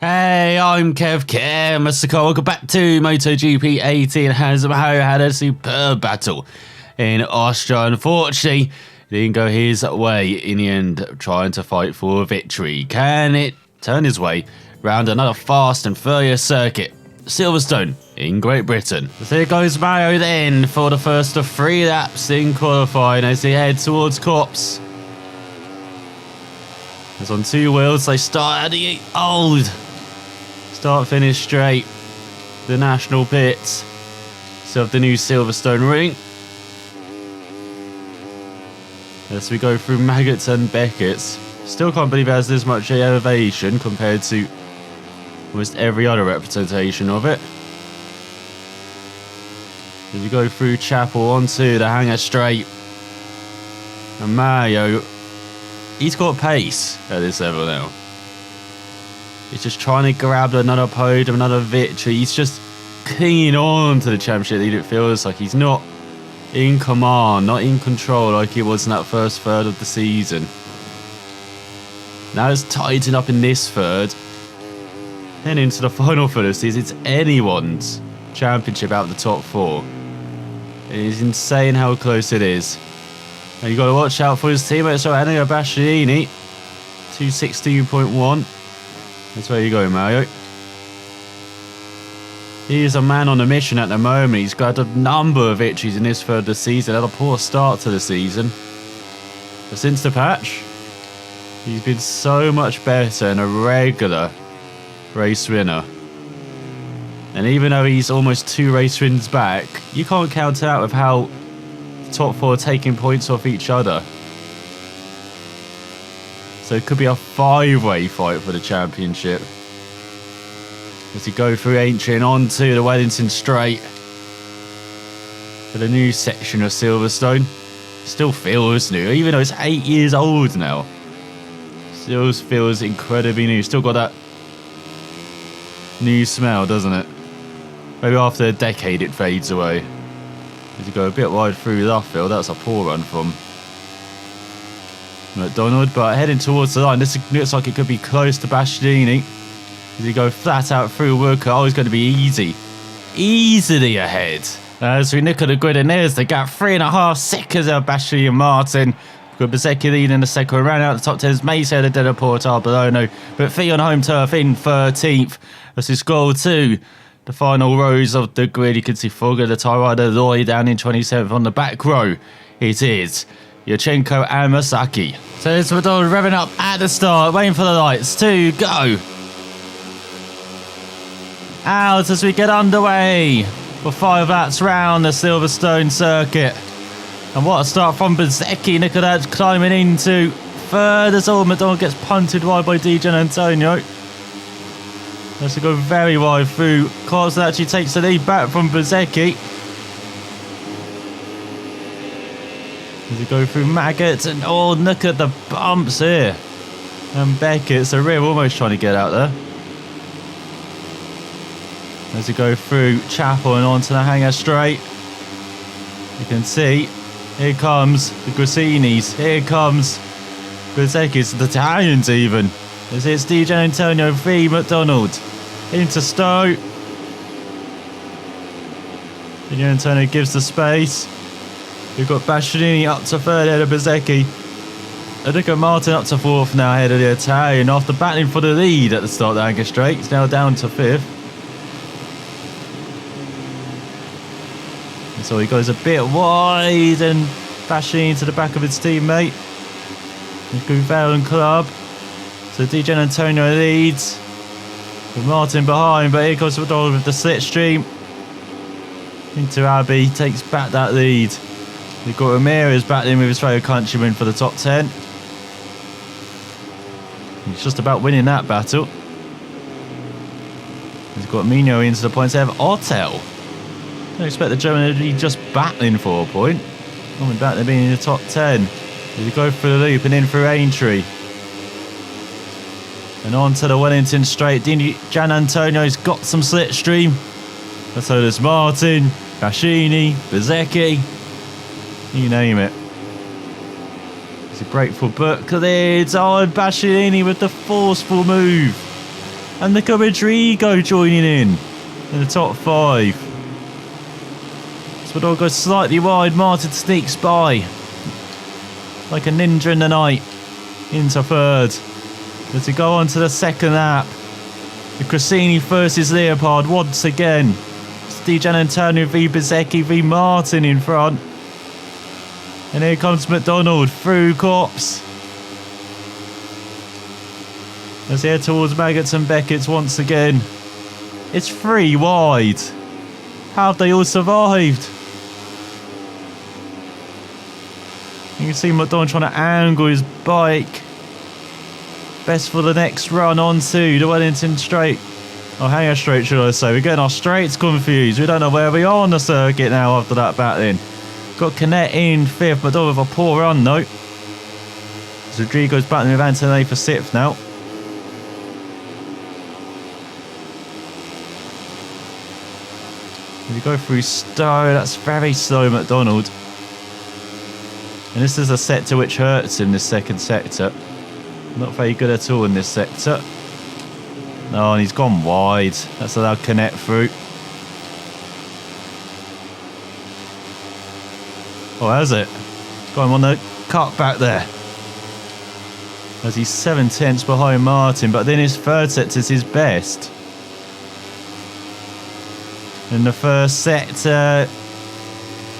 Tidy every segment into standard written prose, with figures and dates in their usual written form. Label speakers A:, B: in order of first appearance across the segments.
A: Hey, I'm Mr. Cole. Welcome back to MotoGP 18. Hanzo had a superb battle in Austria. Unfortunately, it didn't go his way in the end, trying to fight for a victory. Can it turn his way round another fast and furious circuit? Silverstone in Great Britain. So here goes Mario then for the first of 3 laps in qualifying as they head towards Copse. As on 2 wheels, they start at the old start-finish straight, the national pits, so of the new Silverstone ring. As we go through Maggots and Beckett's, still can't believe it has this much elevation compared to almost every other representation of it. As we go through Chapel onto the hangar straight, and Mario, he's got pace at this level now. He's just trying to grab another podium, another victory. He's just clinging on to the championship. It feels like he's not in command, not in control like he was in that first third of the season. Now it's tightened up in this third. Then into the final third of the season, it's anyone's championship out of the top 4. It is insane how close it is. And you've got to watch out for his teammates. So Antonio Bastianini, 216.1. That's where you go, Mario. He is a man on a mission at the moment. He's got a number of victories in this third of the season. Had a poor start to the season, but since the patch, he's been so much better and a regular race winner. And even though he's almost 2 race wins back, you can't count out with how the top 4 are taking points off each other. So it could be a 5-way fight for the championship. As you go through Aintree and onto the Wellington Straight for the new section of Silverstone. Still feels new, even though it's 8 years old now. Still feels incredibly new. Still got that new smell, doesn't it? Maybe after a decade it fades away. As you go a bit wide through Luffield, that's a poor run from McDonald, but heading towards the line. This looks like it could be close to Bastianini. As you go flat out through Worker, it's going to be easily ahead. As we look at the grid, and there's the gap, 3.5 seconds of Bastianini and Martin. We've got Bezzecchi leading in the second round out. The top 10 is Mace, the Della Porta, Belono, but Fee on home turf in 13th. As we scroll to the final rows of the grid, you can see Fogger, the tie rider, Loy down in 27th. On the back row, it is Yurchenko and Masaki. So it's McDonald revving up at the start, waiting for the lights to go out as we get underway for 5 laps round the Silverstone circuit. And what a start from Bezzecchi. Look at that, climbing into third as all. McDonald gets punted wide by Dijan Antonio. Has to go very wide through. Carlson actually takes the lead back from Bezzecchi. As we go through Maggot, and oh, look at the bumps here. And Beckett, so we're almost trying to get out there. As we go through Chapel and onto the hangar straight, you can see, here comes the Grassinis, here comes Bezzecchi's, the Italians even. As it's DJ Antonio v McDonald into Stowe. DJ Antonio gives the space. We've got Bastianini up to 3rd ahead of Bezzecchi. And look at Martin up to 4th now ahead of the Italian after battling for the lead at the start of the Anchor Straight. He's now down to 5th. And so he goes a bit wide and Bastianini to the back of his teammate. Gouvel and Club. So DJ Antonio leads. With Martin behind, but here comes McDonald with the slipstream. Into Abbey, takes back that lead. We've got Ramirez battling with his fellow countryman for the top 10. He's just about winning that battle. He's got Mino into the points. They have Ottel. Don't expect the German to be just battling for a point. Coming back to being in the top 10. They go through the loop and in through Aintree. And on to the Wellington Straight. Jan Antonio's got some slipstream. So does Martin, Cascini, Bezzecchi. You name it. It's a grateful book. It's on Bastianini with the forceful move And look at Rodrigo joining in the top 5. Spador goes slightly wide. Martin sneaks by like a ninja in the night into 3rd. As we go on to the 2nd lap, the Gresini versus Leopard once again. It's Di Gianantonio v Bezzecchi v Martin in front. And here comes McDonald through Copse. As they head towards Maggots and Beckett's once again. It's 3 wide. How have they all survived? You can see McDonald trying to angle his bike. Best for the next run onto the Wellington Straight. Oh, Hangar Straight, should I say. We're getting our straights confused. We don't know where we are on the circuit now after that battling. Got Canet in 5th, McDonald with a poor run though. Rodrigo's battling with Antonelli for 6th now. If you go through Stowe, that's very slow, McDonald. And this is a sector which hurts him, this 2nd sector. Not very good at all in this sector. No, and he's gone wide. That's allowed Canet through. Oh, has it? Got him on the cut back there. As he's 7/10 behind Martin, but then his 3rd sector is his best. In the 1st sector,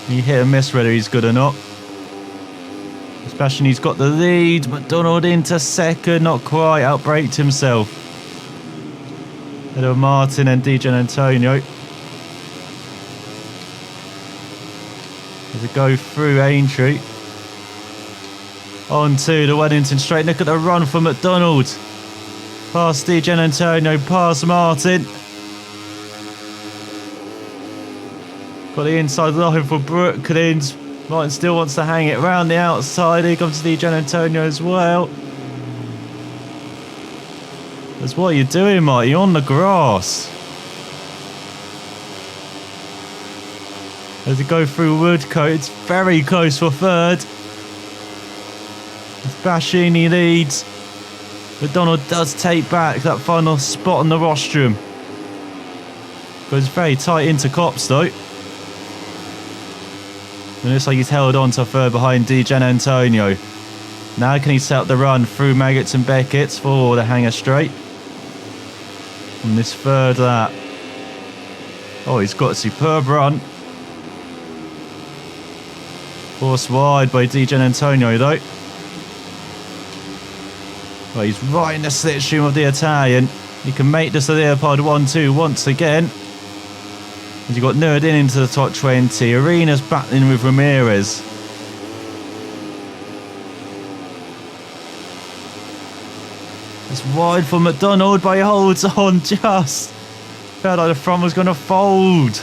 A: he hit and miss whether he's good or not. Sebastian, he's got the lead. McDonald into 2nd, not quite, outbraked himself. Ahead of Martin and Di Gianantonio. As we go through Aintree. On to the Wellington Straight. Look at the run for McDonald. Past Di Gianantonio, past Martin. Got the inside line for Brooklands. Martin still wants to hang it round the outside. Here comes Di Gianantonio as well. That's what you're doing, Martin. You're on the grass. As we go through Woodcote, it's very close for 3rd. Bashini leads. McDonald does take back that final spot on the rostrum. Goes very tight into Copse though. It looks like he's held on to 3rd behind Di Gianantonio. Now can he set up the run through Maggots and Beckett's for the Hangar Straight? On this 3rd lap. Oh, he's got a superb run. Forced wide by Di Gianantonio though. Well, he's right in the slipstream of the Italian. He can make this a Leopard 1-2 once again. As you've got Nurdin into the top 20. Arenas battling with Ramirez. It's wide for McDonald, but he holds on just. Felt like the front was going to fold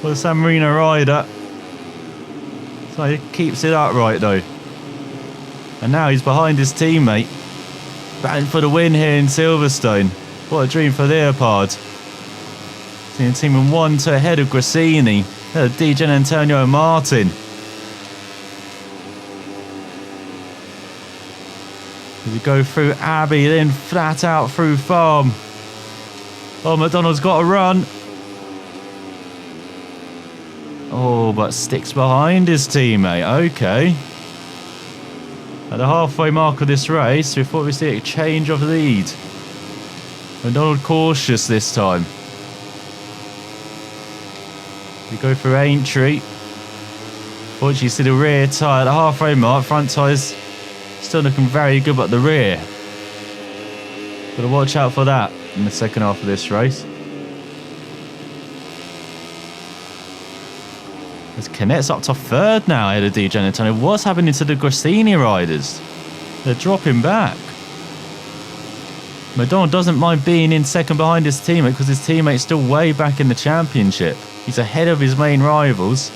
A: for the San Marino rider. So he keeps it upright though. And now he's behind his teammate. Battling for the win here in Silverstone. What a dream for Leopard. Seeing the team in 1-2 ahead of Gresini. Ahead of Di Gianantonio and Martin. As you go through Abbey, then flat out through Farm. Oh, McDonald's got a run. Oh, but sticks behind his teammate. Okay. At the halfway mark of this race, we thought we'd see a change of lead. McDonald cautious this time. We go through Aintree. Fortunately, you see the rear tyre at the halfway mark. Front tyre's still looking very good, but the rear. Got to watch out for that in the second half of this race. As Canet's up to 3rd now ahead of Di Gianantonio. What's happening to the Gresini riders? They're dropping back. McDonald doesn't mind being in 2nd behind his teammate because his teammate's still way back in the championship. He's ahead of his main rivals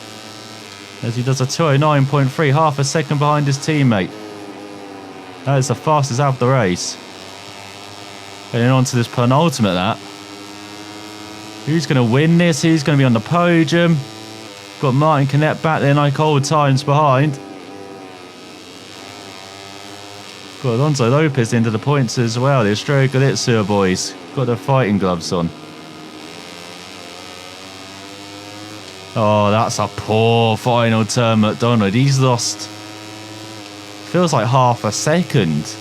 A: as he does a 209.3, half a second behind his teammate. That is the fastest out of the race. Getting on to this penultimate lap. Who's going to win this? Who's going to be on the podium? Got Martin Canet back there like old times behind. Got Alonso Lopez into the points as well. The Estrella Galicia boys
B: Got the fighting gloves on. Oh, that's a poor final turn, McDonald. He's lost, feels like half a second.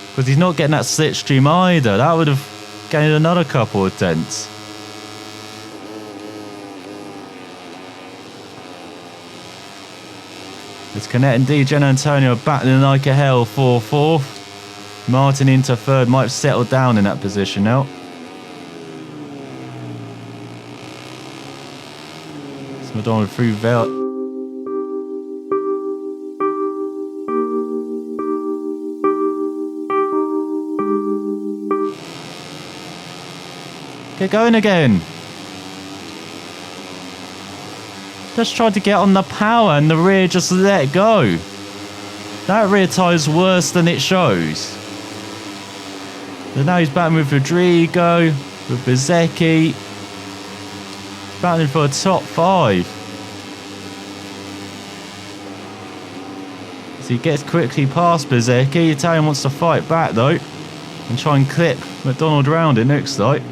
B: Because he's not getting that slipstream either. That would have gained another couple of tenths. It's Canet and DJ Antonio battling like a hell for fourth. Martin into third, might have settled down in that position now. It's McDonald through Vel. Get going again. Just tried to get on the power and the rear just let go. That rear tyre's worse than it shows. And now he's battling with Rodrigo, with Bezzecchi. Battling for a top 5. So he gets quickly past Bezzecchi. Italian wants to fight back though. And try and clip McDonald round, it looks like.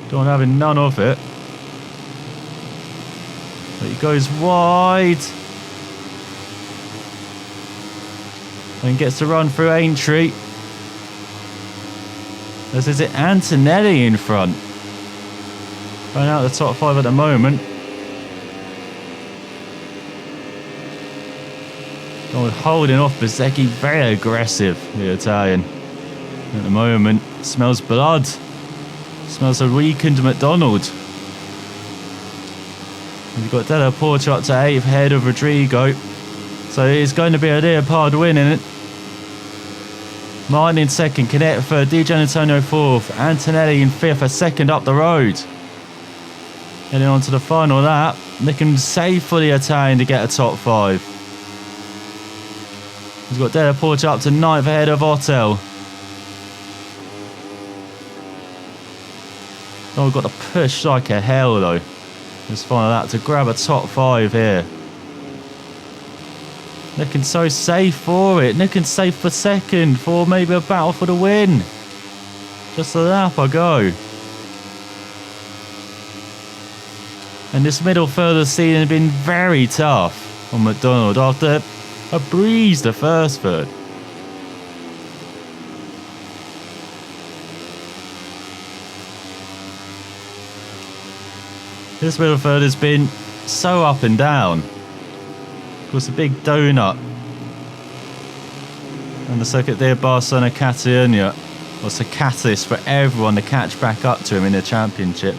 B: Don't having none of it. But he goes wide. And gets to run through Aintree. As is it Antonelli in front. Running out of the top 5 at the moment. Holding off Bezzecchi, very aggressive, the Italian. At the moment, smells blood. Smells a weakened McDonald. You've got Della Porter up to 8th, ahead of Rodrigo. So it's going to be a Leopard win in it. Martin in second, Canet third, DJ Antonio fourth, Antonelli in fifth, a second up the road. Heading on to the final lap, looking safe for the Italian to get a top 5. He's got Della Porter up to 9th, ahead of Ottel. Oh, we've got to push like a hell though. Just final lap to grab a top 5 here. Looking so safe for it. Looking safe for second. For maybe a battle for the win. Just a lap ago. And this middle third of the season has been very tough on McDonald after a breeze the first third. This middle third has been so up and down. Of course, a big donut. And the circuit there, Barcelona Catalunya, was a catalyst for everyone to catch back up to him in the championship.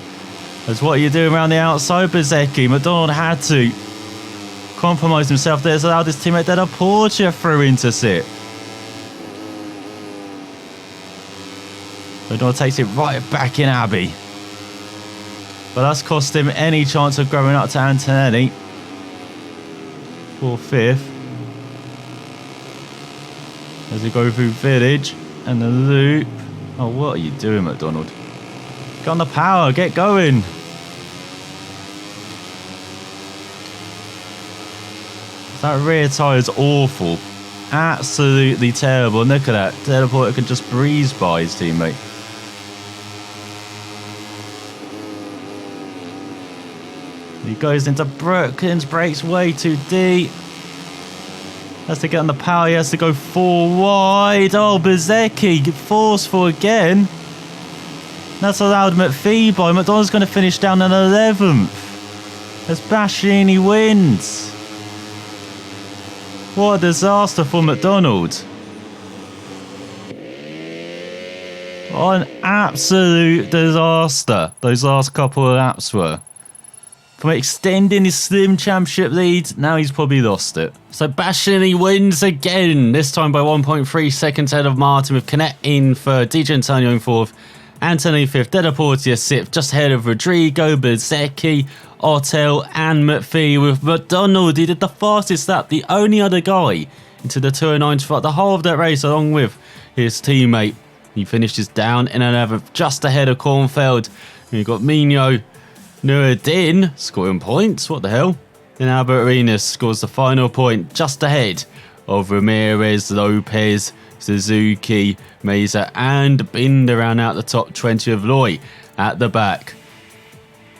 B: That's what you do around the outside, Bezzecchi. McDonald had to compromise himself there. It's allowed his teammate Della Porter through into sit. McDonald takes it right back in Abbey. But that's cost him any chance of growing up to Antonelli. For 5th. As we go through Village and the loop. Oh, what are you doing, McDonald? Get on the power, get going. That rear tyre is awful. Absolutely terrible. Look at that. Della Porter can just breeze by his teammate. He goes into Brooklands, breaks way too deep. Has to get on the power, he has to go 4 wide. Oh, Bezzecchi, forceful again. That's allowed McPhee by. McDonald's going to finish down in 11th. As Bastianini wins. What a disaster for McDonald. What an absolute disaster those last couple of laps were. From extending his slim championship lead, now he's probably lost it. So Bastianini wins again, this time by 1.3 seconds ahead of Martin, with Canet in third, DJ Antonio in fourth, Antonelli fifth, Della Porter sixth, just ahead of Rodrigo, Bezzecchi, Ottel and McPhee. With McDonald, he did the fastest lap, the only other guy into the 209 throughout the whole of that race, along with his teammate. He finishes down in 11th, just ahead of Kornfeld. And you've got Mino Nuruddin scoring points, what the hell? Then Albert Arenas scores the final point just ahead of Ramirez, Lopez,
A: Suzuki, Mesa and Binder round out the top 20 with Loy at the back.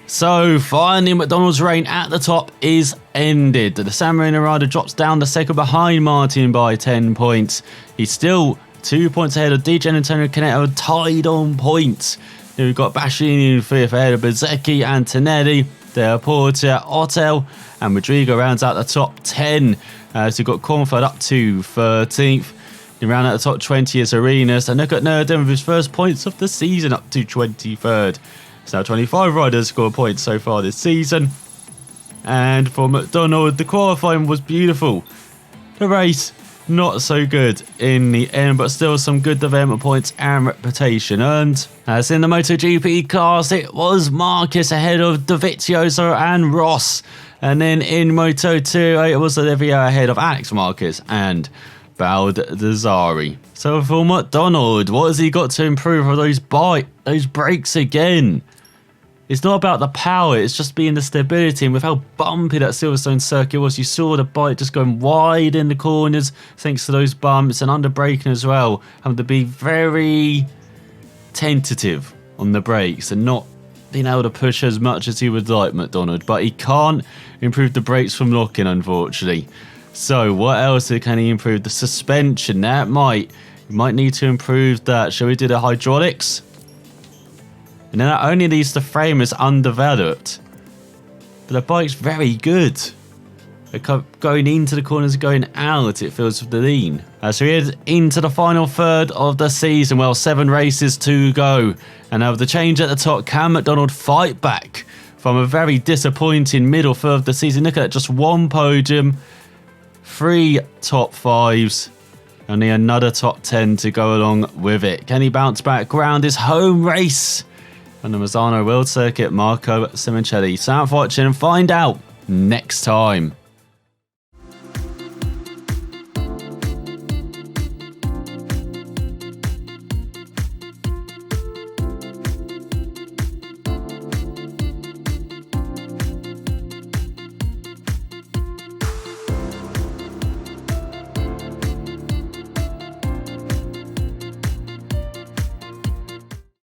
A: So finally McDonald's reign at the top is ended. The San Marino rider drops down the second behind Martin by 10 points. He's still 2 points ahead of DJ and Antonio Canetto, tied on points. Then we've got Bastianini in fifth ahead of Bezzecchi and Tonelli. There Portia, Ottel and Rodrigo rounds out the top 10. So we've got Cornford up to 13th. Then round out the top 20 is Arenas. And look at Nerdem with his first points of the season up to 23rd. So now 25 riders score points so far this season. And for McDonald, the qualifying was beautiful. The race, not so good in the end, but still some good development points and reputation earned. As in the MotoGP class, it was Marquez ahead of Dovizioso and Ross. And then in Moto2, it was Olivier ahead of Alex Marquez and Baldassarri. So for McDonald, what has he got to improve for those brakes again? It's not about the power, it's just being the stability, and with how bumpy that Silverstone circuit was, you saw the bike just going wide in the corners thanks to those bumps, and under braking as well, having to be very tentative on the brakes and not being able to push as much as he would like, McDonald. But he can't improve the brakes from locking, unfortunately. So what else can he improve? The suspension, you might need to improve that. Shall we do the hydraulics? And then not only these, the frame is undeveloped, but the bike's very good. Going into the corners, going out, it feels with the lean. So we head into the final third of the season. Well, 7 races to go. And now with the change at the top, can McDonald fight back from a very disappointing middle third of the season? Look at that, just 1 podium, 3 top 5s. Only another top 10 to go along with it. Can he bounce back around his home race on the Mazzano World Circuit? Marco Simoncelli. So out for watching and find out next time.